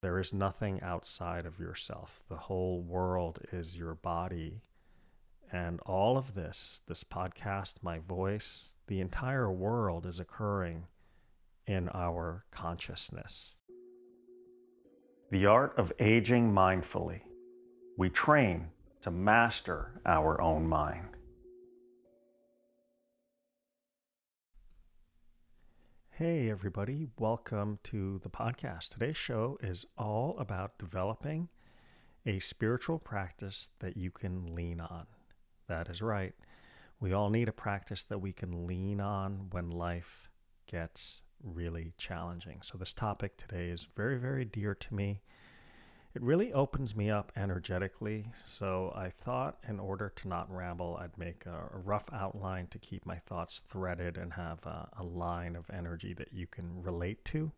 There is nothing outside of yourself. The whole world is your body. And all of this podcast, my voice, the entire world is occurring in our consciousness. The art of aging mindfully. We train to master our own mind. Hey, everybody, welcome to the podcast. Today's show is all about developing a spiritual practice that you can lean on. That is right. We all need a practice that we can lean on when life gets really challenging. So, this topic today is very, very dear to me. It really opens me up energetically. So I thought in order to not ramble, I'd make a rough outline to keep my thoughts threaded and have a line of energy that you can relate to.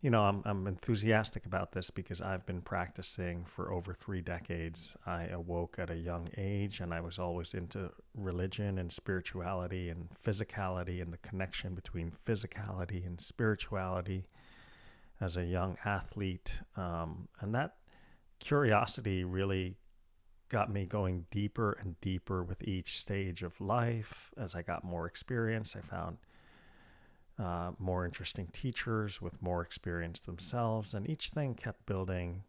You know, I'm enthusiastic about this because I've been practicing for over 3 decades. I awoke at a young age and I was always into religion and spirituality and physicality and the connection between physicality and spirituality as a young athlete. And that curiosity really got me going deeper and deeper with each stage of life. As I got more experience, I found more interesting teachers with more experience themselves. And each thing kept building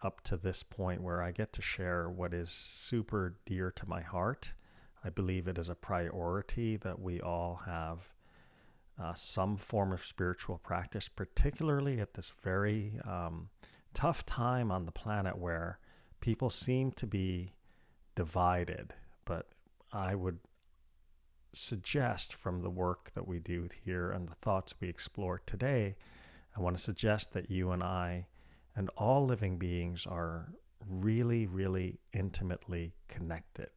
up to this point where I get to share what is super dear to my heart. I believe it is a priority that we all have some form of spiritual practice, particularly at this very tough time on the planet where people seem to be divided. But I would suggest from the work that we do here and the thoughts we explore today, I want to suggest that you and I and all living beings are really, really intimately connected.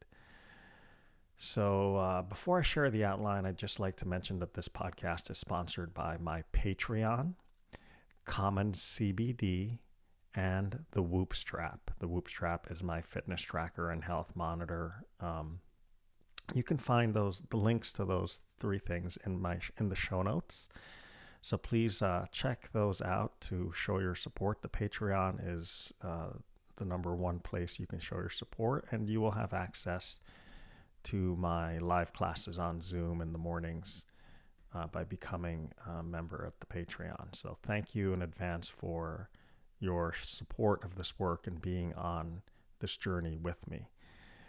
So before I share the outline, I'd just like to mention that this podcast is sponsored by my Patreon, Common CBD, and the Whoop Strap. The Whoop Strap is my fitness tracker and health monitor. You can find the links to those three things in the show notes. So please check those out to show your support. The Patreon is the number one place you can show your support, and you will have access to my live classes on Zoom in the mornings by becoming a member at the Patreon. So thank you in advance for your support of this work and being on this journey with me.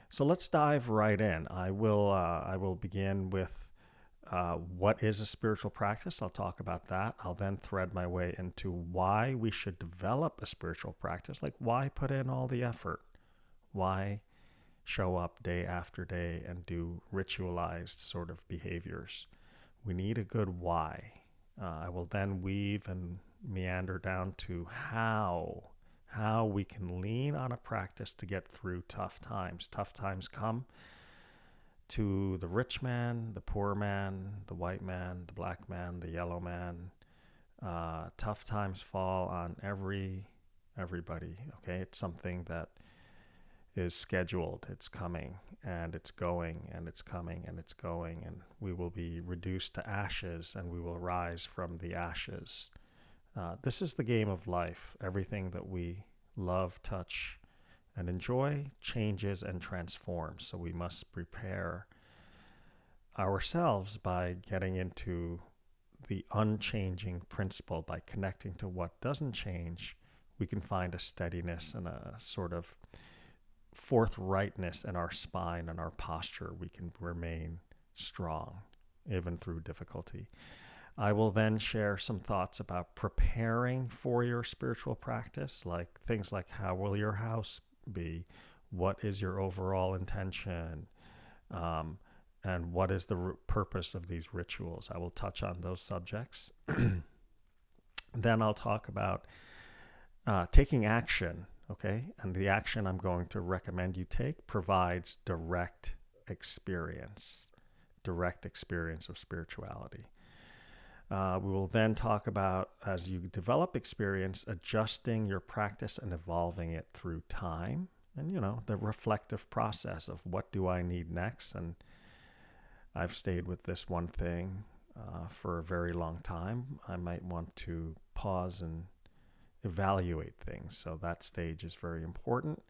So let's dive right in. I will begin with what is a spiritual practice. I'll talk about that. I'll then thread my way into why we should develop a spiritual practice. Like, why put in all the effort? Why show up day after day and do ritualized sort of behaviors? We need a good why. I will then weave and meander down to how we can lean on a practice to get through tough times. Tough times come to the rich man, the poor man, the white man, the black man, the yellow man. Tough times fall on everybody. Okay, it's something that is scheduled. It's coming and it's going and it's coming and it's going, and we will be reduced to ashes and we will rise from the ashes. This is the game of life. Everything that we love, touch, and enjoy changes and transforms. So we must prepare ourselves by getting into the unchanging principle. By connecting to what doesn't change, we can find a steadiness and a sort of forthrightness in our spine and our posture. We can remain strong even through difficulty. I will then share some thoughts about preparing for your spiritual practice, like things like how will your house be? What is your overall intention? And what is the purpose of these rituals? I will touch on those subjects. Then I'll talk about taking action. Okay, and the action I'm going to recommend you take provides direct experience of spirituality. We will then talk about, as you develop experience, adjusting your practice and evolving it through time. And, the reflective process of what do I need next? And I've stayed with this one thing for a very long time. I might want to pause and evaluate things. So that stage is very important.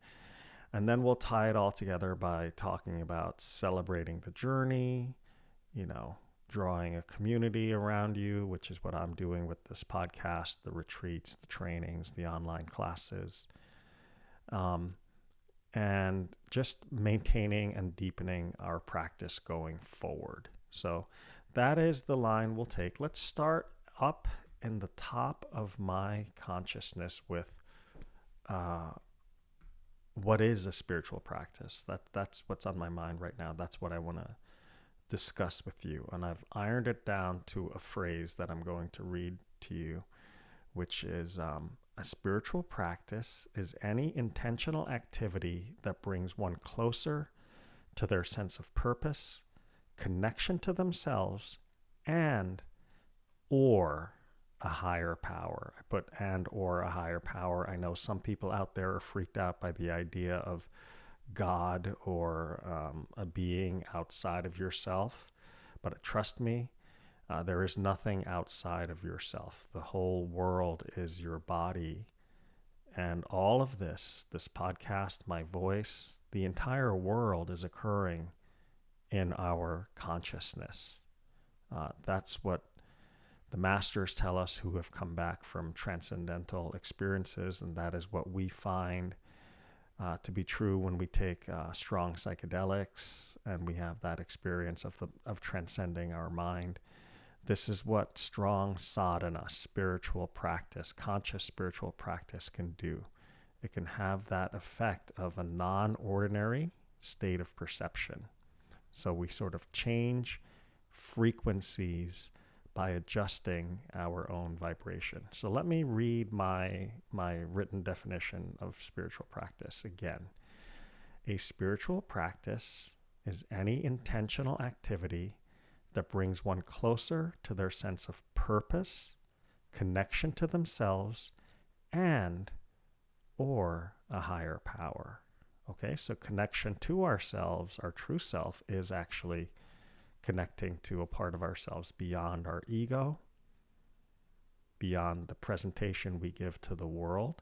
And then we'll tie it all together by talking about celebrating the journey, drawing a community around you, which is what I'm doing with this podcast, the retreats, the trainings, the online classes, and just maintaining and deepening our practice going forward. So that is the line we'll take. Let's start up in the top of my consciousness with what is a spiritual practice. That's what's on my mind right now. That's what I want to discuss with you. And I've ironed it down to a phrase that I'm going to read to you, which is a spiritual practice is any intentional activity that brings one closer to their sense of purpose, connection to themselves, and or a higher power. I put and or a higher power. I know some people out there are freaked out by the idea of God or a being outside of yourself. But trust me, there is nothing outside of yourself. The whole world is your body. And all of this podcast, my voice, the entire world is occurring in our consciousness. That's what the masters tell us who have come back from transcendental experiences, and that is what we find to be true when we take strong psychedelics and we have that experience of transcending our mind. This is what strong sadhana, spiritual practice, conscious spiritual practice can do. It can have that effect of a non-ordinary state of perception. So we sort of change frequencies by adjusting our own vibration. So let me read my written definition of spiritual practice again. A spiritual practice is any intentional activity that brings one closer to their sense of purpose, connection to themselves, and or a higher power. Okay, so connection to ourselves, our true self, is actually connecting to a part of ourselves beyond our ego, beyond the presentation we give to the world,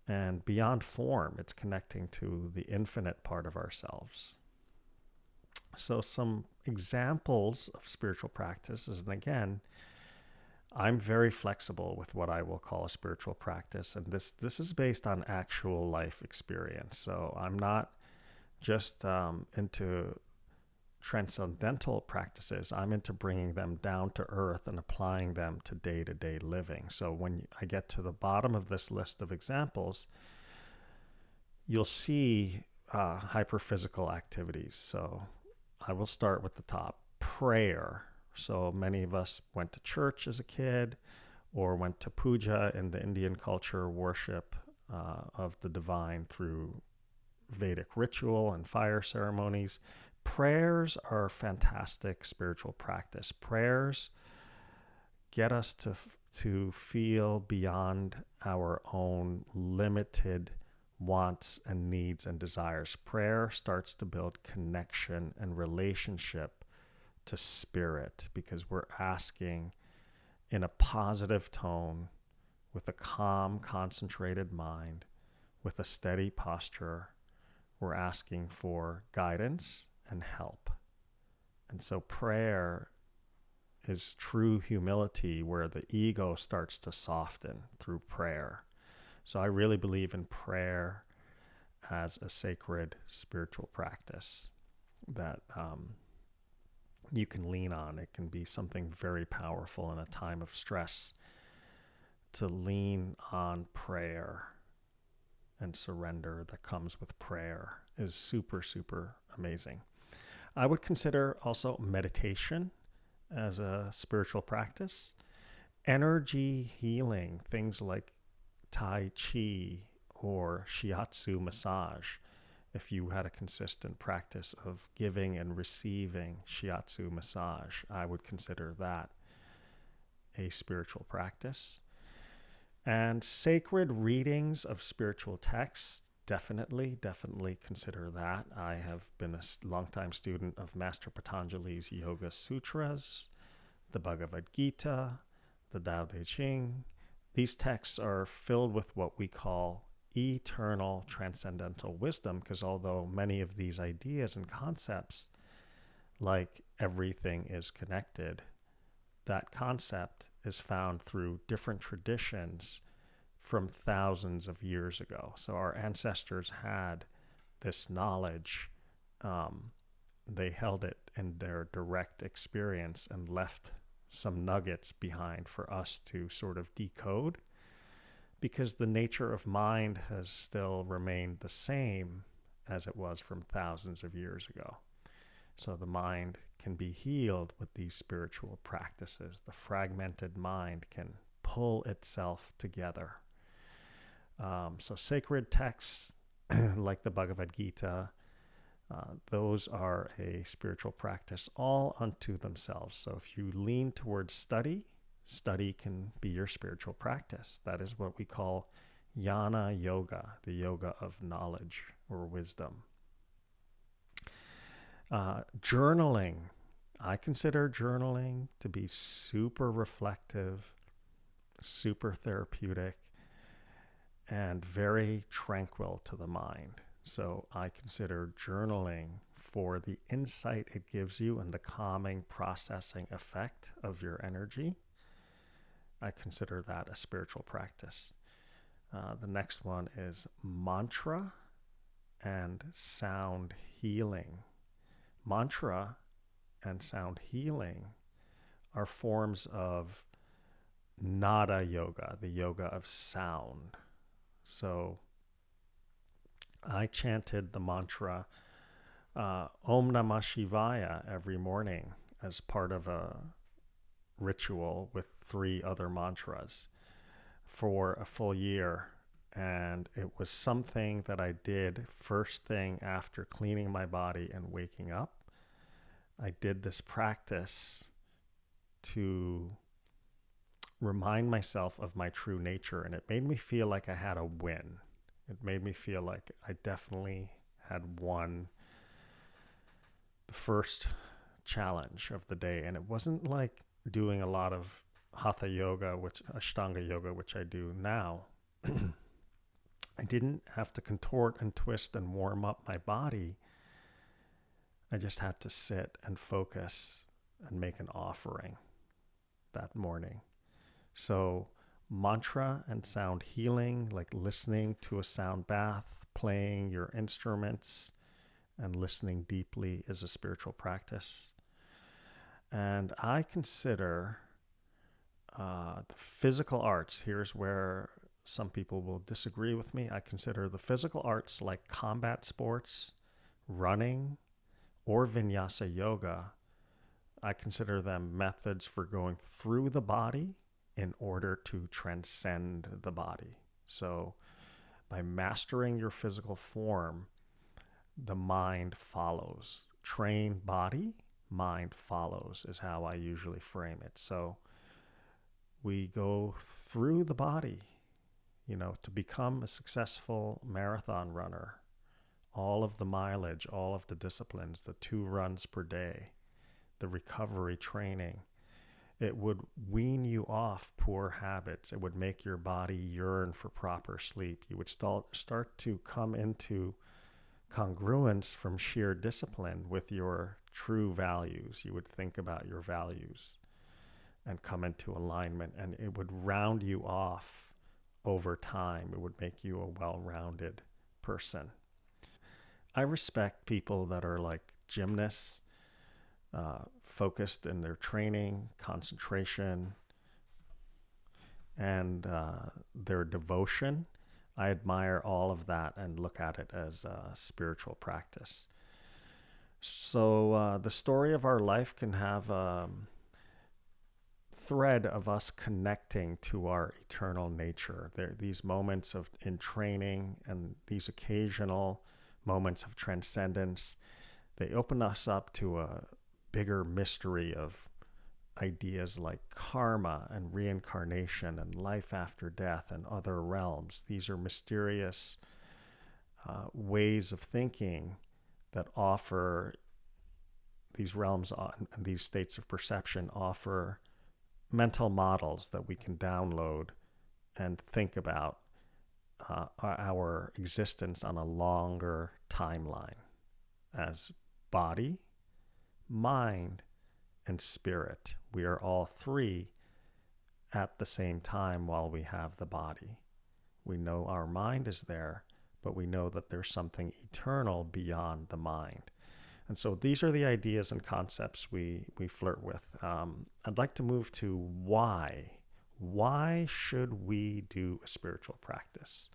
and beyond form. It's connecting to the infinite part of ourselves. So some examples of spiritual practices, and again, I'm very flexible with what I will call a spiritual practice, and this is based on actual life experience. So I'm not just into transcendental practices. I'm into bringing them down to earth and applying them to day-to-day living. So when I get to the bottom of this list of examples, you'll see hyperphysical activities. So I will start with the top. Prayer. So many of us went to church as a kid or went to puja in the Indian culture, worship of the divine through Vedic ritual and fire ceremonies. Prayers are fantastic spiritual practice. Prayers get us to feel beyond our own limited wants and needs and desires. Prayer starts to build connection and relationship to spirit because we're asking in a positive tone with a calm, concentrated mind, with a steady posture. We're asking for guidance and help. And so prayer is true humility where the ego starts to soften through prayer. So I really believe in prayer as a sacred spiritual practice that you can lean on. It can be something very powerful in a time of stress to lean on prayer, and surrender that comes with prayer is super, super amazing. I would consider also meditation as a spiritual practice. Energy healing, things like Tai Chi or Shiatsu massage. If you had a consistent practice of giving and receiving Shiatsu massage, I would consider that a spiritual practice. And sacred readings of spiritual texts, definitely consider that. I have been a longtime student of Master Patanjali's Yoga Sutras, the Bhagavad Gita, the Tao Te Ching, These texts are filled with what we call eternal transcendental wisdom, because although many of these ideas and concepts, like everything is connected, that concept is found through different traditions from thousands of years ago. So our ancestors had this knowledge. They held it in their direct experience and left some nuggets behind for us to sort of decode, because the nature of mind has still remained the same as it was from thousands of years ago. So the mind can be healed with these spiritual practices. The fragmented mind can pull itself together. So sacred texts like the Bhagavad Gita, those are a spiritual practice all unto themselves. So if you lean towards study, study can be your spiritual practice. That is what we call jnana yoga, the yoga of knowledge or wisdom. Journaling. I consider journaling to be super reflective, super therapeutic, and very tranquil to the mind. So I consider journaling for the insight it gives you and the calming, processing effect of your energy. I consider that a spiritual practice. The next one is mantra and sound healing. Mantra and sound healing are forms of nada yoga, the yoga of sound. So I chanted the mantra Om Namah Shivaya every morning as part of a ritual with 3 other mantras for a full year. And it was something that I did first thing after cleaning my body and waking up. I did this practice to remind myself of my true nature, and it made me feel like I had a win. It made me feel like I definitely had won the first challenge of the day. And it wasn't like doing a lot of hatha yoga, which Ashtanga yoga, which I do now. I didn't have to contort and twist and warm up my body. I just had to sit and focus and make an offering that morning. So mantra and sound healing, like listening to a sound bath, playing your instruments, and listening deeply, is a spiritual practice. And I consider the physical arts, here's where some people will disagree with me. I consider the physical arts like combat sports, running, or vinyasa yoga. I consider them methods for going through the body in order to transcend the body. So by mastering your physical form, the mind follows. Train body, mind follows is how I usually frame it. So we go through the body, to become a successful marathon runner. All of the mileage, all of the disciplines, the 2 runs per day, the recovery training, it would wean you off poor habits. It would make your body yearn for proper sleep. You would start to come into congruence from sheer discipline with your true values. You would think about your values and come into alignment, and it would round you off over time. It would make you a well-rounded person. I respect people that are like gymnasts, focused in their training, concentration, and their devotion. I admire all of that and look at it as a spiritual practice. So the story of our life can have a thread of us connecting to our eternal nature. These moments in training and these occasional moments of transcendence, they open us up to a bigger mystery of ideas like karma and reincarnation and life after death and other realms. These are mysterious ways of thinking that offer these realms and these states of perception offer mental models that we can download and think about our existence on a longer timeline as body, mind, and spirit. We are all three at the same time while we have the body. We know our mind is there, but we know that there's something eternal beyond the mind. And so these are the ideas and concepts we flirt with. I'd like to move to why. Why should we do a spiritual practice?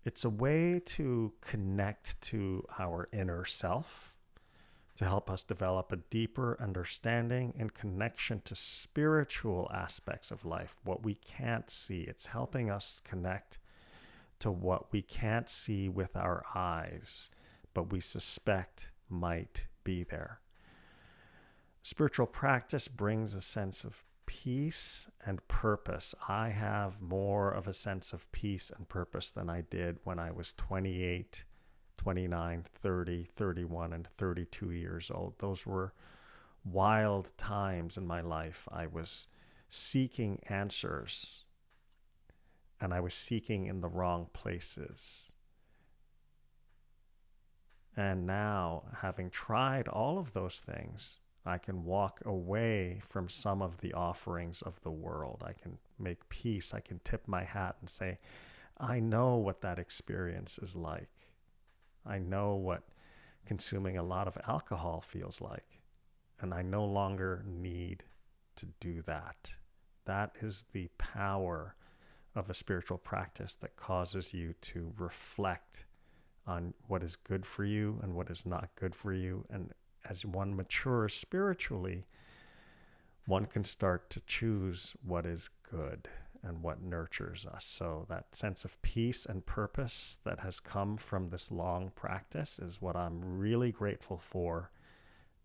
It's a way to connect to our inner self, to help us develop a deeper understanding and connection to spiritual aspects of life, what we can't see. It's helping us connect to what we can't see with our eyes, but we suspect might be there. Spiritual practice brings a sense of peace and purpose. I have more of a sense of peace and purpose than I did when I was 28, 29, 30, 31, and 32 years old. Those were wild times in my life. I was seeking answers, and I was seeking in the wrong places. And now, having tried all of those things, I can walk away from some of the offerings of the world. I can make peace. I can tip my hat and say, I know what that experience is like. I know what consuming a lot of alcohol feels like. And I no longer need to do that. That is the power of a spiritual practice that causes you to reflect on what is good for you and what is not good for you. And as one matures spiritually, one can start to choose what is good and what nurtures us. So that sense of peace and purpose that has come from this long practice is what I'm really grateful for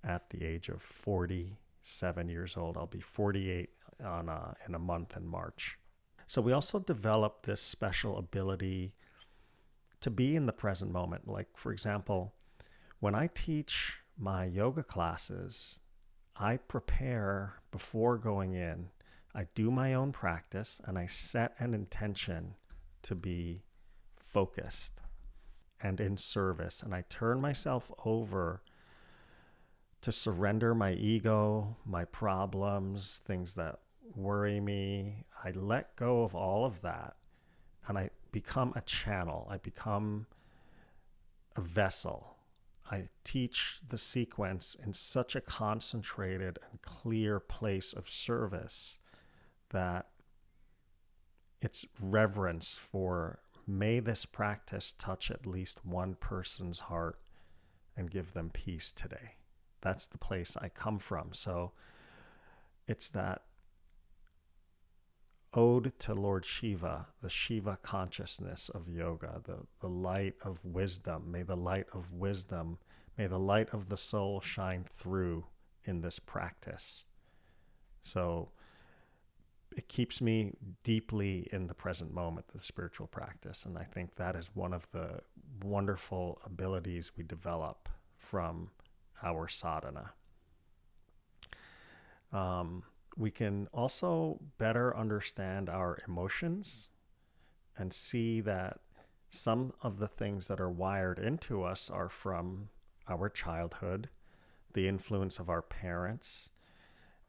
at the age of 47 years old. I'll be 48 in a month in March. So we also developed this special ability to be in the present moment. Like, for example, when I teach my yoga classes, I prepare before going in. I do my own practice and I set an intention to be focused and in service. And I turn myself over to surrender my ego, my problems, things that worry me. I let go of all of that and I become a channel. I become a vessel. I teach the sequence in such a concentrated and clear place of service that it's reverence for, may this practice touch at least one person's heart and give them peace today. That's the place I come from. So it's that ode to Lord Shiva, the Shiva consciousness of yoga, the light of wisdom. May the light of wisdom, may the light of the soul shine through in this practice. So it keeps me deeply in the present moment, the spiritual practice. And I think that is one of the wonderful abilities we develop from our sadhana. We can also better understand our emotions and see that some of the things that are wired into us are from our childhood, the influence of our parents,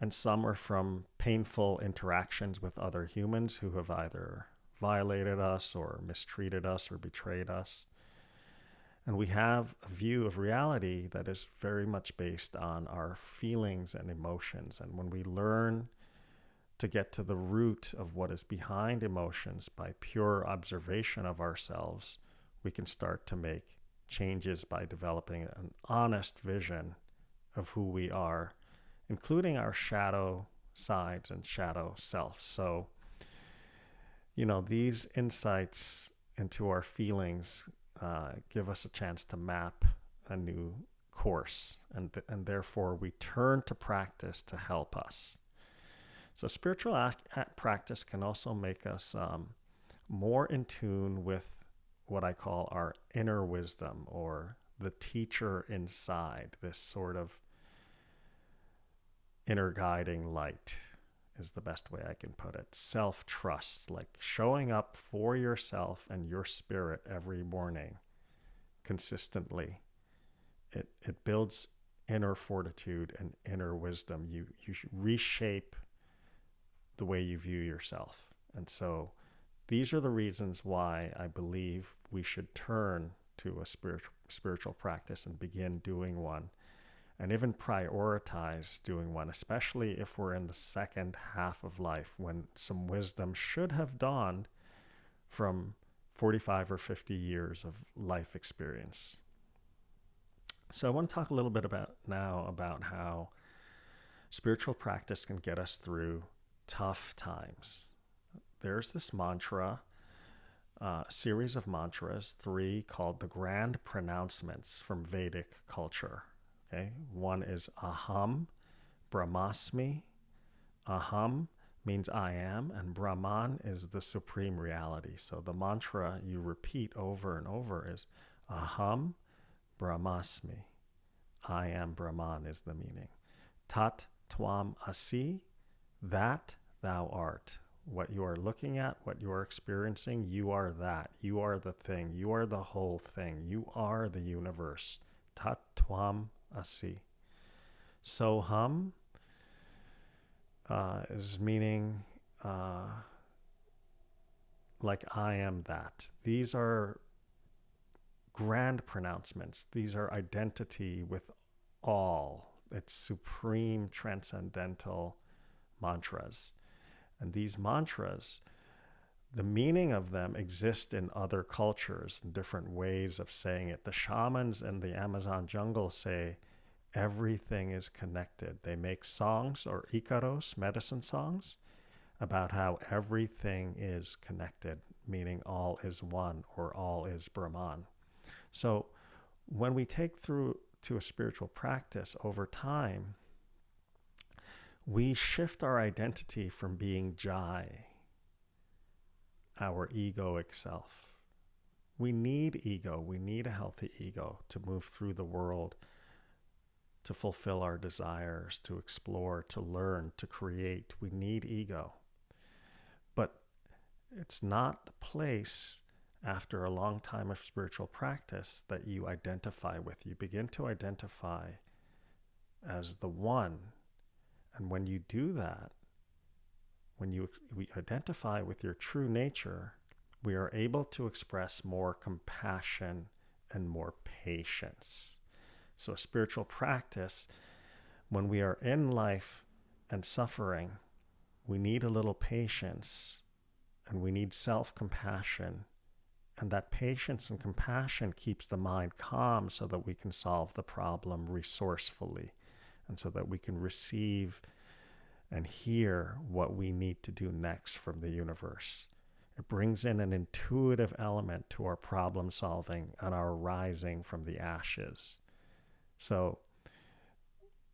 and some are from painful interactions with other humans who have either violated us or mistreated us or betrayed us. And we have a view of reality that is very much based on our feelings and emotions. And when we learn to get to the root of what is behind emotions by pure observation of ourselves, we can start to make changes by developing an honest vision of who we are, including our shadow sides and shadow self. So, these insights into our feelings give us a chance to map a new course, and therefore we turn to practice to help us. So spiritual practice can also make us more in tune with what I call our inner wisdom, or the teacher inside, this sort of inner guiding light. is the best way I can put it. Self-trust, like showing up for yourself and your spirit every morning consistently. It builds inner fortitude and inner wisdom. You reshape the way you view yourself. And so these are the reasons why I believe we should turn to a spiritual practice and begin doing one, and even prioritize doing one, especially if we're in the second half of life when some wisdom should have dawned from 45 or 50 years of life experience. So I want to talk a little bit about how spiritual practice can get us through tough times. There's this mantra, series of mantras, 3 called the grand pronouncements from Vedic culture. Okay, one is Aham Brahmasmi. Aham means I am, and Brahman is the supreme reality. So the mantra you repeat over and over is Aham Brahmasmi. I am Brahman is the meaning. Tat Tvam Asi, that thou art. What you are looking at, what you are experiencing, you are that. You are the thing. You are the whole thing. You are the universe. Tat Tvam Asi. Soham is meaning like I am that. These are grand pronouncements. These are identity with all. It's supreme transcendental mantras. And these mantras, the meaning of them exist in other cultures, in different ways of saying it. The shamans in the Amazon jungle say everything is connected. They make songs, or ikaros, medicine songs, about how everything is connected, meaning all is one or all is Brahman. So when we take through to a spiritual practice over time, we shift our identity from being Jai, our egoic self. We need ego. We need a healthy ego to move through the world, to fulfill our desires, to explore, to learn, to create. We need ego. But it's not the place after a long time of spiritual practice that you identify with. You begin to identify as the one. And when you do that, when we identify with your true nature, we are able to express more compassion and more patience. So a spiritual practice, when we are in life and suffering, we need a little patience and we need self-compassion. And that patience and compassion keeps the mind calm so that we can solve the problem resourcefully and so that we can receive and hear what we need to do next from the universe. It brings in an intuitive element to our problem solving and our rising from the ashes. So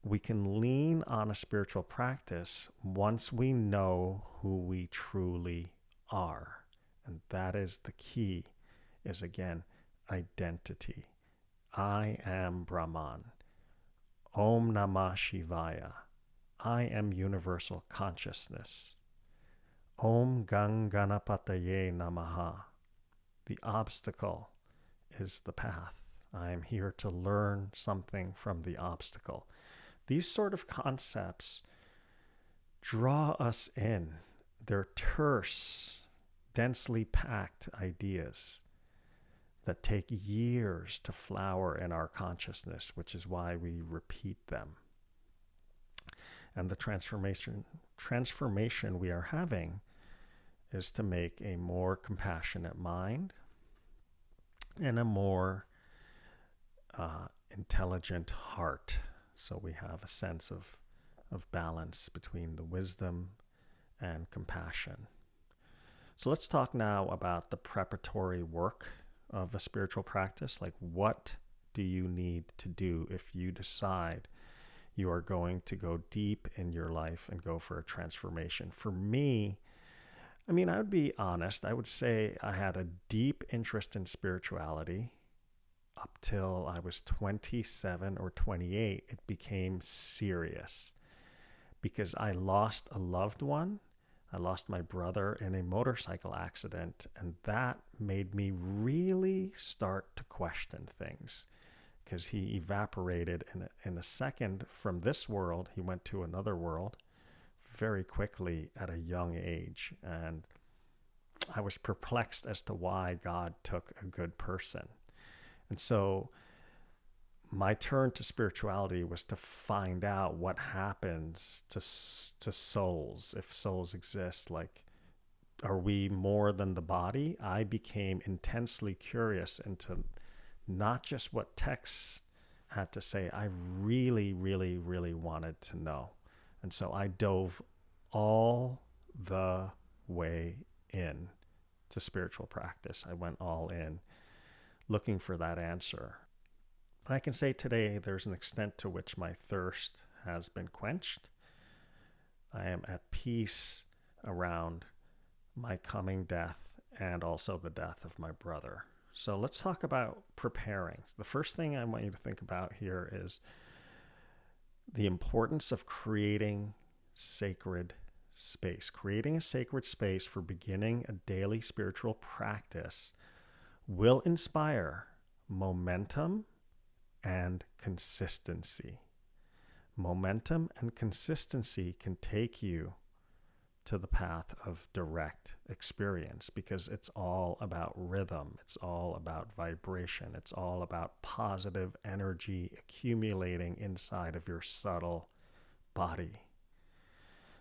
we can lean on a spiritual practice once we know who we truly are. And that is the key, is again, identity. I am Brahman. Om Namah Shivaya. I am universal consciousness. Om Gang Ganapataye Namaha. The obstacle is the path. I am here to learn something from the obstacle. These sort of concepts draw us in. They're terse, densely packed ideas that take years to flower in our consciousness, which is why we repeat them. And the transformation we are having is to make a more compassionate mind and a more intelligent heart. So we have a sense of balance between the wisdom and compassion. So let's talk now about the preparatory work of a spiritual practice. Like, what do you need to do if you decide you are going to go deep in your life and go for a transformation? For me, I would be honest. I would say I had a deep interest in spirituality up till I was 27 or 28. It became serious. because I lost a loved one. I lost my brother in a motorcycle accident, and that made me really start to question things, because he evaporated in a second from this world. He went to another world very quickly at a young age, and I was perplexed as to why God took a good person. And so my turn to spirituality was to find out what happens to souls, if souls exist. Like, are we more than the body? I became intensely curious into not just what texts had to say. I really, really, really wanted to know. And so I dove all the way in to spiritual practice. I went all in looking for that answer. I can say today there's an extent to which my thirst has been quenched. I am at peace around my coming death and also the death of my brother. So let's talk about preparing. The first thing I want you to think about here is the importance of creating sacred space. Creating a sacred space for beginning a daily spiritual practice will inspire momentum and consistency. Momentum and consistency can take you to the path of direct experience, because it's all about rhythm. It's all about vibration. It's all about positive energy accumulating inside of your subtle body.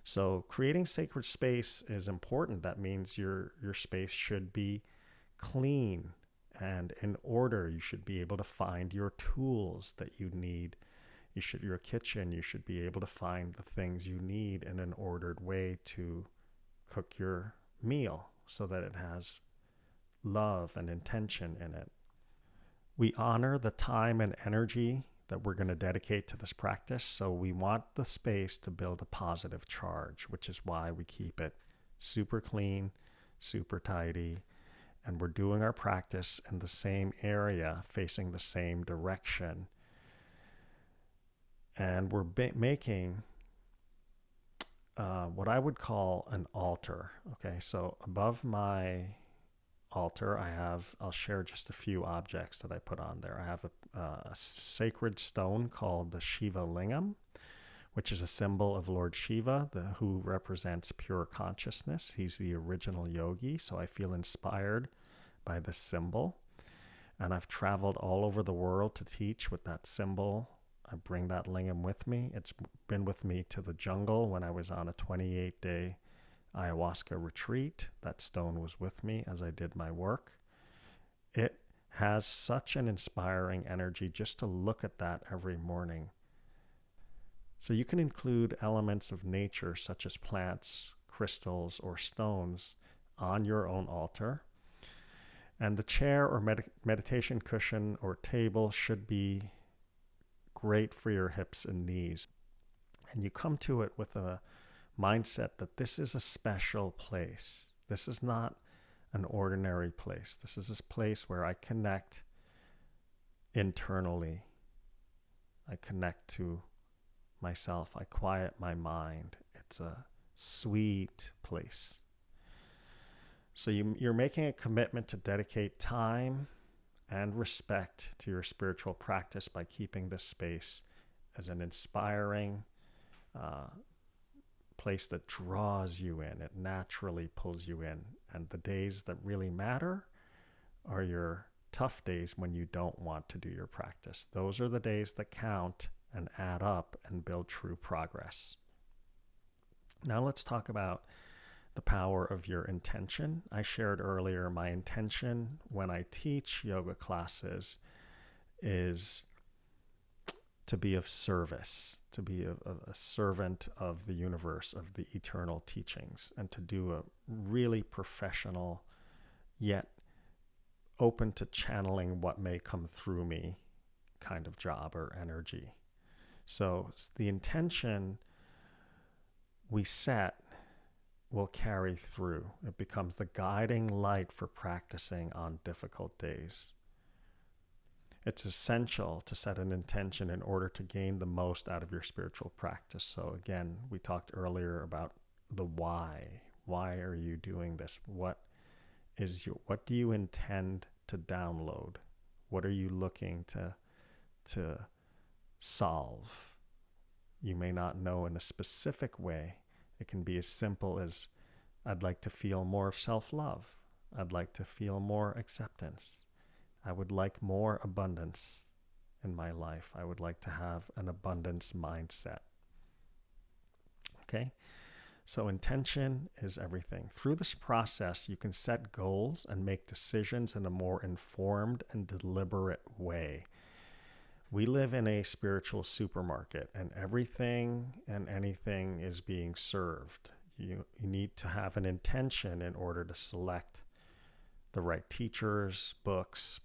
So creating sacred space is important. That means your space should be clean and in order. You should be able to find your tools that you need. Your kitchen, you should be able to find the things you need in an ordered way to cook your meal so that it has love and intention in it. We honor the time and energy that we're going to dedicate to this practice, so we want the space to build a positive charge, which is why we keep it super clean, super tidy, and we're doing our practice in the same area, facing the same direction. And we're making what I would call an altar. Okay, so above my altar, I'll share just a few objects that I put on there. I have a sacred stone called the Shiva Lingam, which is a symbol of Lord Shiva, who represents pure consciousness. He's the original yogi, so I feel inspired by this symbol. And I've traveled all over the world to teach with that symbol. I bring that lingam with me. It's been with me to the jungle when I was on a 28-day ayahuasca retreat. That stone was with me as I did my work. It has such an inspiring energy just to look at that every morning. So you can include elements of nature such as plants, crystals, or stones on your own altar. And the chair or meditation cushion or table should be great for your hips and knees. And you come to it with a mindset that this is a special place. This is not an ordinary place. This is this place where I connect internally. I connect to myself. I quiet my mind. It's a sweet place. So you're making a commitment to dedicate time and respect to your spiritual practice by keeping this space as an inspiring place that draws you in. It naturally pulls you in. And the days that really matter are your tough days when you don't want to do your practice. Those are the days that count and add up and build true progress. Now let's talk about the power of your intention. I shared earlier my intention when I teach yoga classes is to be of service, to be a servant of the universe, of the eternal teachings, and to do a really professional yet open to channeling what may come through me kind of job or energy. So the intention we set will carry through. It becomes the guiding light for practicing on difficult days. It's essential to set an intention in order to gain the most out of your spiritual practice. So again, we talked earlier about the why. Why are you doing this? What do you intend to download? What are you looking to solve? You may not know in a specific way. It can be as simple as, I'd like to feel more self-love. I'd like to feel more acceptance. I would like more abundance in my life. I would like to have an abundance mindset. Okay? So intention is everything. Through this process, you can set goals and make decisions in a more informed and deliberate way. We live in a spiritual supermarket, and everything and anything is being served. You need to have an intention in order to select the right teachers, books,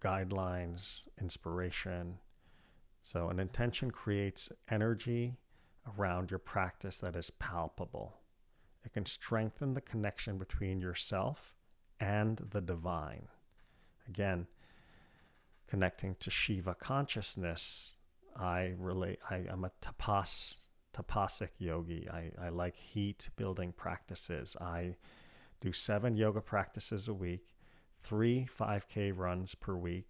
guidelines, inspiration. So an intention creates energy around your practice that is palpable. It can strengthen the connection between yourself and the divine. Again, connecting to Shiva consciousness, I'm a tapasic yogi. I like heat building practices. I do 7 yoga practices a week, 3 5K runs per week,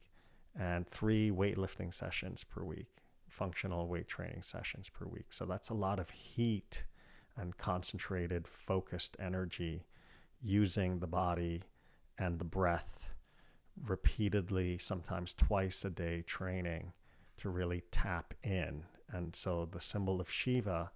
and 3 weightlifting sessions per week, functional weight training sessions per week. So that's a lot of heat and concentrated, focused energy using the body and the breath repeatedly, sometimes twice a day training to really tap in. And so the symbol of Shiva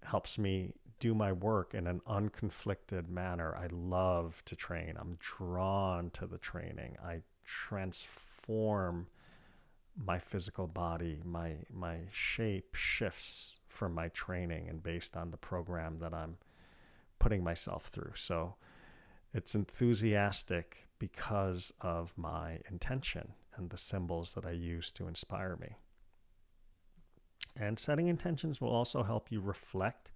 helps me do my work in an unconflicted manner. I love to train. I'm drawn to the training. I transform my physical body. My shape shifts from my training and based on the program that I'm putting myself through. So it's enthusiastic because of my intention and the symbols that I use to inspire me. And setting intentions will also help you reflect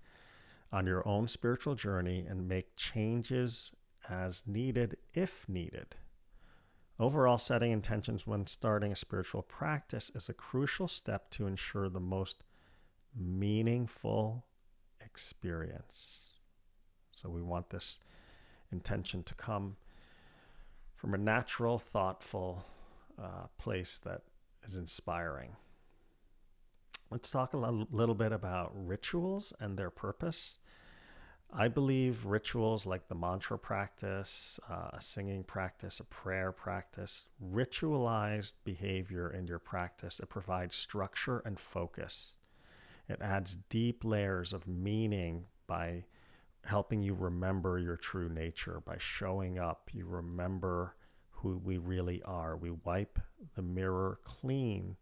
on your own spiritual journey and make changes as needed, if needed. Overall, setting intentions when starting a spiritual practice is a crucial step to ensure the most meaningful experience. So we want this intention to come from a natural, thoughtful place that is inspiring. Let's talk a little bit about rituals and their purpose. I believe rituals like the mantra practice, a singing practice, a prayer practice, ritualized behavior in your practice, it provides structure and focus. It adds deep layers of meaning by helping you remember your true nature. By showing up, you remember who we really are. We wipe the mirror clean.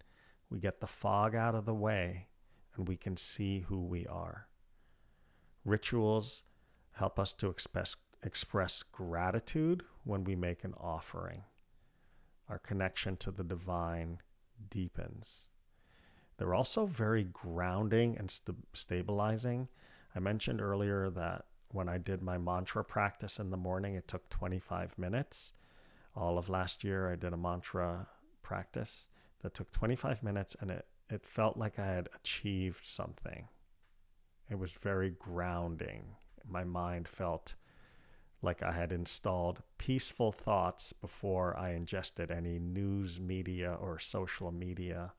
We get the fog out of the way, and we can see who we are. Rituals help us to express gratitude when we make an offering. Our connection to the divine deepens. They're also very grounding and stabilizing. I mentioned earlier that when I did my mantra practice in the morning, it took 25 minutes. All of last year, I did a mantra practice that took 25 minutes, and it felt like I had achieved something. It was very grounding. My mind felt like I had installed peaceful thoughts before I ingested any news media or social media.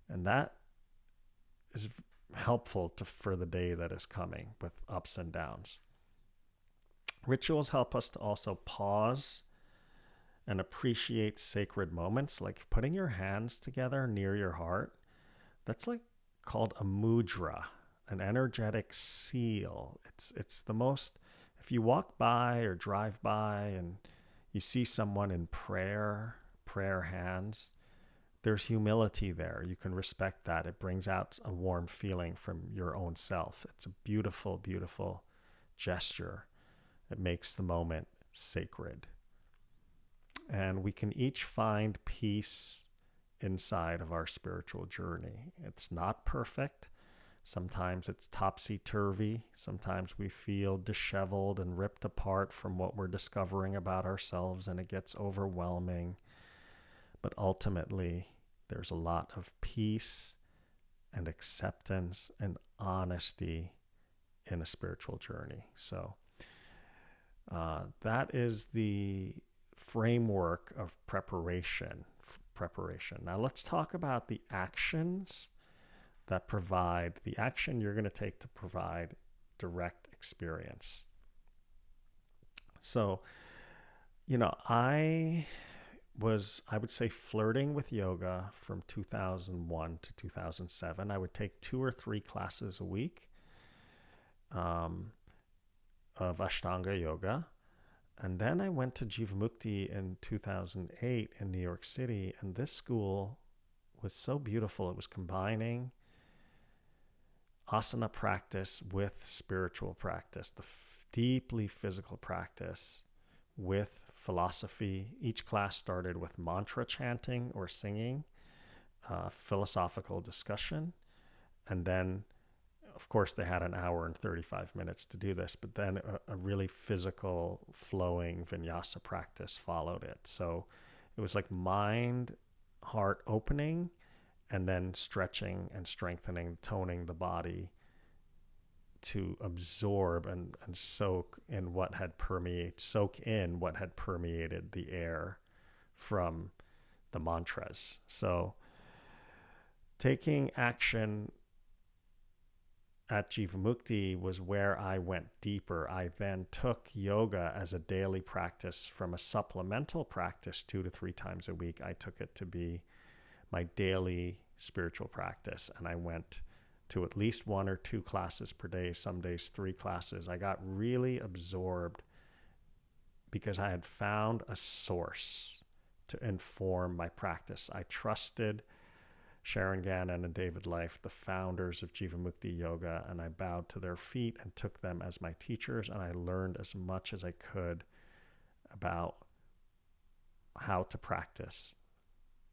And that is helpful for the day that is coming with ups and downs. Rituals help us to also pause and appreciate sacred moments, like putting your hands together near your heart. That's like called a mudra, an energetic seal. It's the most, if you walk by or drive by and you see someone in prayer hands, there's humility there. You can respect that. It brings out a warm feeling from your own self. It's a beautiful, beautiful gesture. It makes the moment sacred. And we can each find peace inside of our spiritual journey. It's not perfect. Sometimes it's topsy-turvy. Sometimes we feel disheveled and ripped apart from what we're discovering about ourselves, and it gets overwhelming. but ultimately there's a lot of peace and acceptance and honesty in a spiritual journey. So that is the framework of preparation. Now let's talk about the actions that provide the action you're going to take to provide direct experience. So, I would say, flirting with yoga from 2001 to 2007. I would take 2 or 3 classes a week of Ashtanga yoga. And then I went to Jivamukti in 2008 in New York City. And this school was so beautiful. It was combining asana practice with spiritual practice, the deeply physical practice with philosophy. Each class started with mantra chanting or singing, philosophical discussion, and then, of course, they had an hour and 35 minutes to do this, but then a really physical, flowing vinyasa practice followed it. So it was like mind, heart opening, and then stretching and strengthening, toning the body to absorb and soak in what had permeated the air from the mantras. So taking action at Jivamukti was where I went deeper. I then took yoga as a daily practice from a supplemental practice 2 to 3 times a week. I took it to be my daily spiritual practice, and I went to at least 1 or 2 classes per day, some days 3 classes. I got really absorbed because I had found a source to inform my practice. I trusted Sharon Gannon and David Life, the founders of Jivamukti Yoga, and I bowed to their feet and took them as my teachers, and I learned as much as I could about how to practice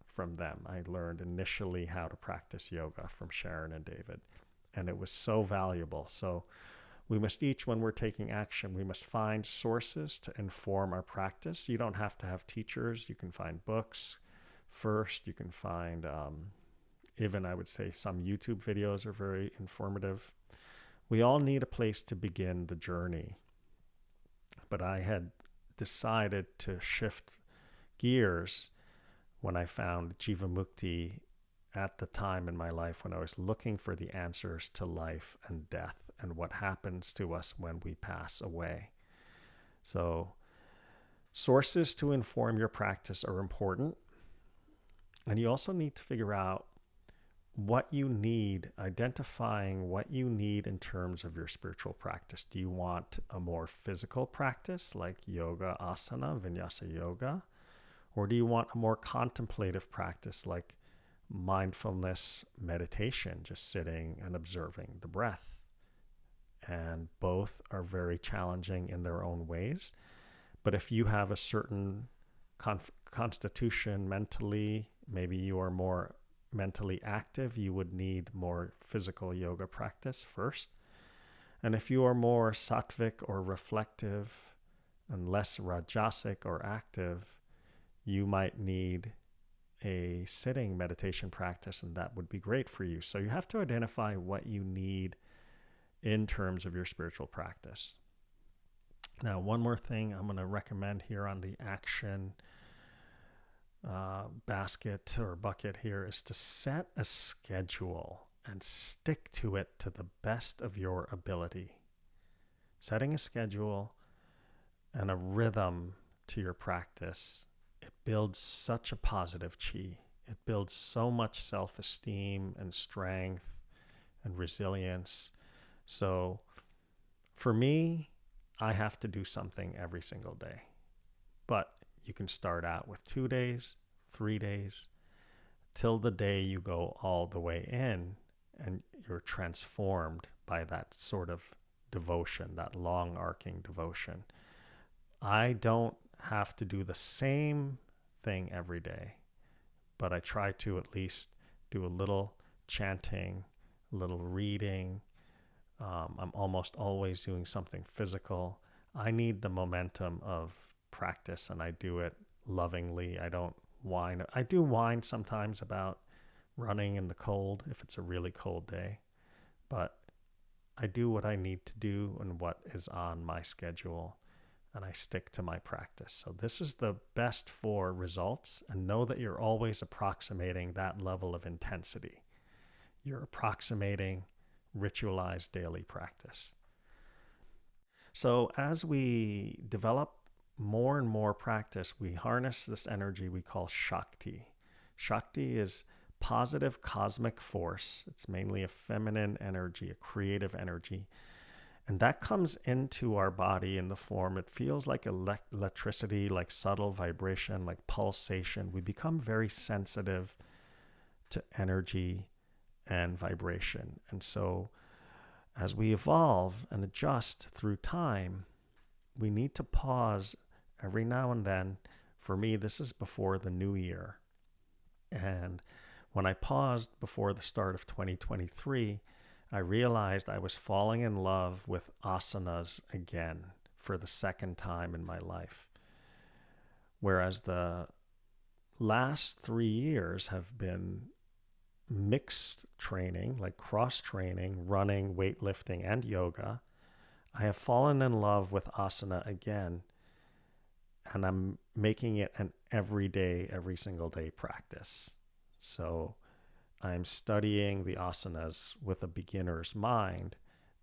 from them. I learned initially how to practice yoga from Sharon and David, and it was so valuable. So we must each, when we're taking action, we must find sources to inform our practice. You don't have to have teachers. You can find books first. You can find, even I would say some YouTube videos are very informative. We all need a place to begin the journey. But I had decided to shift gears when I found Jivamukti at the time in my life when I was looking for the answers to life and death and what happens to us when we pass away. So sources to inform your practice are important. And you also need to figure out what you need, identifying what you need in terms of your spiritual practice. Do you want a more physical practice like yoga, asana, vinyasa yoga? Or do you want a more contemplative practice like mindfulness meditation, just sitting and observing the breath? And both are very challenging in their own ways. But if you have a certain constitution mentally, maybe you are more mentally active, you would need more physical yoga practice first. And if you are more sattvic or reflective and less rajasic or active, you might need a sitting meditation practice, and that would be great for you. So you have to identify what you need in terms of your spiritual practice. Now, one more thing I'm going to recommend here on the action basket or bucket here is to set a schedule and stick to it to the best of your ability. Setting a schedule and a rhythm to your practice, it builds such a positive chi. It builds so much self-esteem and strength and resilience. So for me, I have to do something every single day. But you can start out with 2 days, 3 days, till the day you go all the way in and you're transformed by that sort of devotion, that long arcing devotion. I don't have to do the same thing every day, but I try to at least do a little chanting, a little reading. I'm almost always doing something physical. I need the momentum of practice, and I do it lovingly. I don't whine. I do whine sometimes about running in the cold if it's a really cold day, but I do what I need to do and what is on my schedule, and I stick to my practice. So this is the best for results, and know that you're always approximating that level of intensity. You're approximating ritualized daily practice. So as we develop more and more practice, we harness this energy we call Shakti. Shakti is positive cosmic force. It's mainly a feminine energy, a creative energy. And that comes into our body in the form, it feels like electricity, like subtle vibration, like pulsation. We become very sensitive to energy and vibration. And so as we evolve and adjust through time, we need to pause every now and then. For me, this is before the new year. And when I paused before the start of 2023, I realized I was falling in love with asanas again for the second time in my life. Whereas the last 3 years have been mixed training, like cross training, running, weightlifting, and yoga, I have fallen in love with asana again, and I'm making it an everyday, every single day practice. So I'm studying the asanas with a beginner's mind,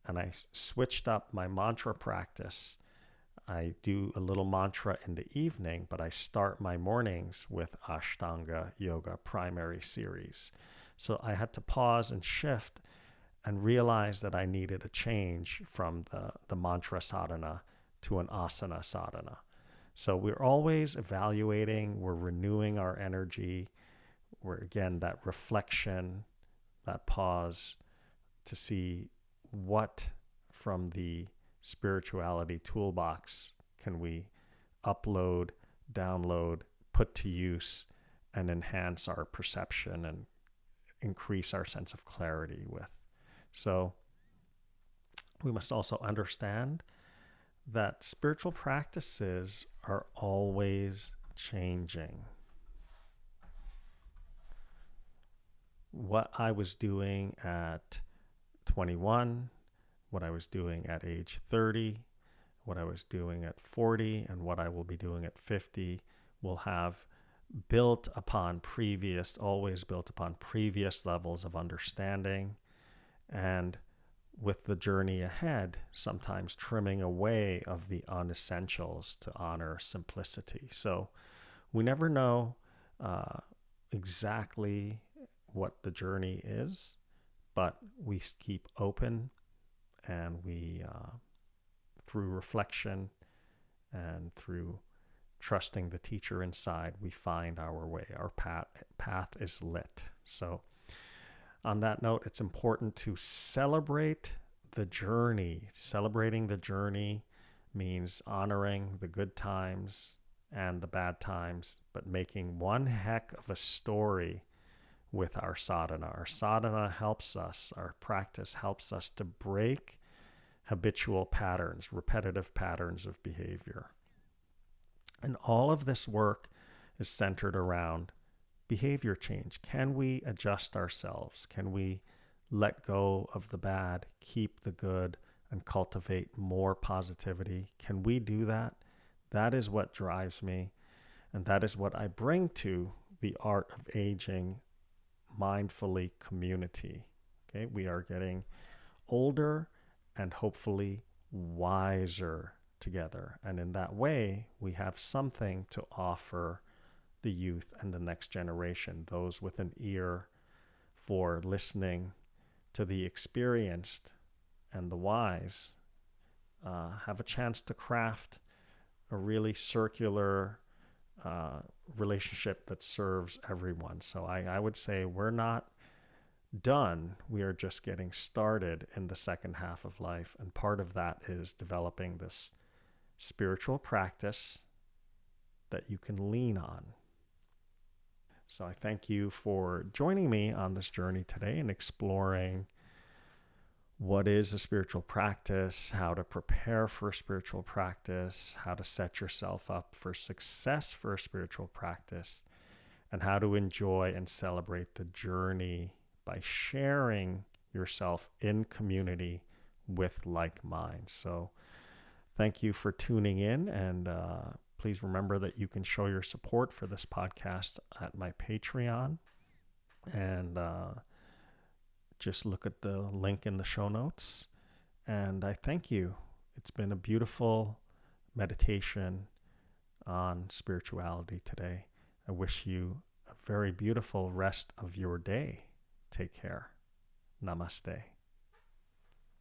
and I switched up my mantra practice. I do a little mantra in the evening, but I start my mornings with Ashtanga Yoga primary series. So I had to pause and shift and realize that I needed a change from the mantra sadhana to an asana sadhana. So we're always evaluating, we're renewing our energy. We're, again, that reflection, that pause to see what from the spirituality toolbox can we upload, download, put to use, and enhance our perception and increase our sense of clarity with. So we must also understand that spiritual practices are always changing. What I was doing at 21, what I was doing at age 30, what I was doing at 40, and what I will be doing at 50 will have always built upon previous levels of understanding, and with the journey ahead, sometimes trimming away of the unessentials to honor simplicity. So we never know exactly what the journey is, but we keep open, and we, through reflection and through trusting the teacher inside, we find our way. Our path is lit. So on that note, it's important to celebrate the journey. Celebrating the journey means honoring the good times and the bad times, but making one heck of a story with our sadhana. Our sadhana helps us, our practice helps us to break habitual patterns, repetitive patterns of behavior. And all of this work is centered around behavior change. Can we adjust ourselves? Can we let go of the bad, keep the good, and cultivate more positivity? Can we do that? That is what drives me, and that is what I bring to the Art of Aging Mindfully community. Okay, we are getting older and hopefully wiser together. And in that way, we have something to offer the youth and the next generation, those with an ear for listening to the experienced and the wise, have a chance to craft a really circular relationship that serves everyone. So I would say we're not done. We are just getting started in the second half of life. And part of that is developing this spiritual practice that you can lean on. So I thank you for joining me on this journey today and exploring what is a spiritual practice, how to prepare for a spiritual practice, how to set yourself up for success for a spiritual practice, and how to enjoy and celebrate the journey by sharing yourself in community with like minds. So thank you for tuning in, and please remember that you can show your support for this podcast at my Patreon, and just look at the link in the show notes. And I thank you. It's been a beautiful meditation on spirituality today. I wish you a very beautiful rest of your day. Take care. Namaste.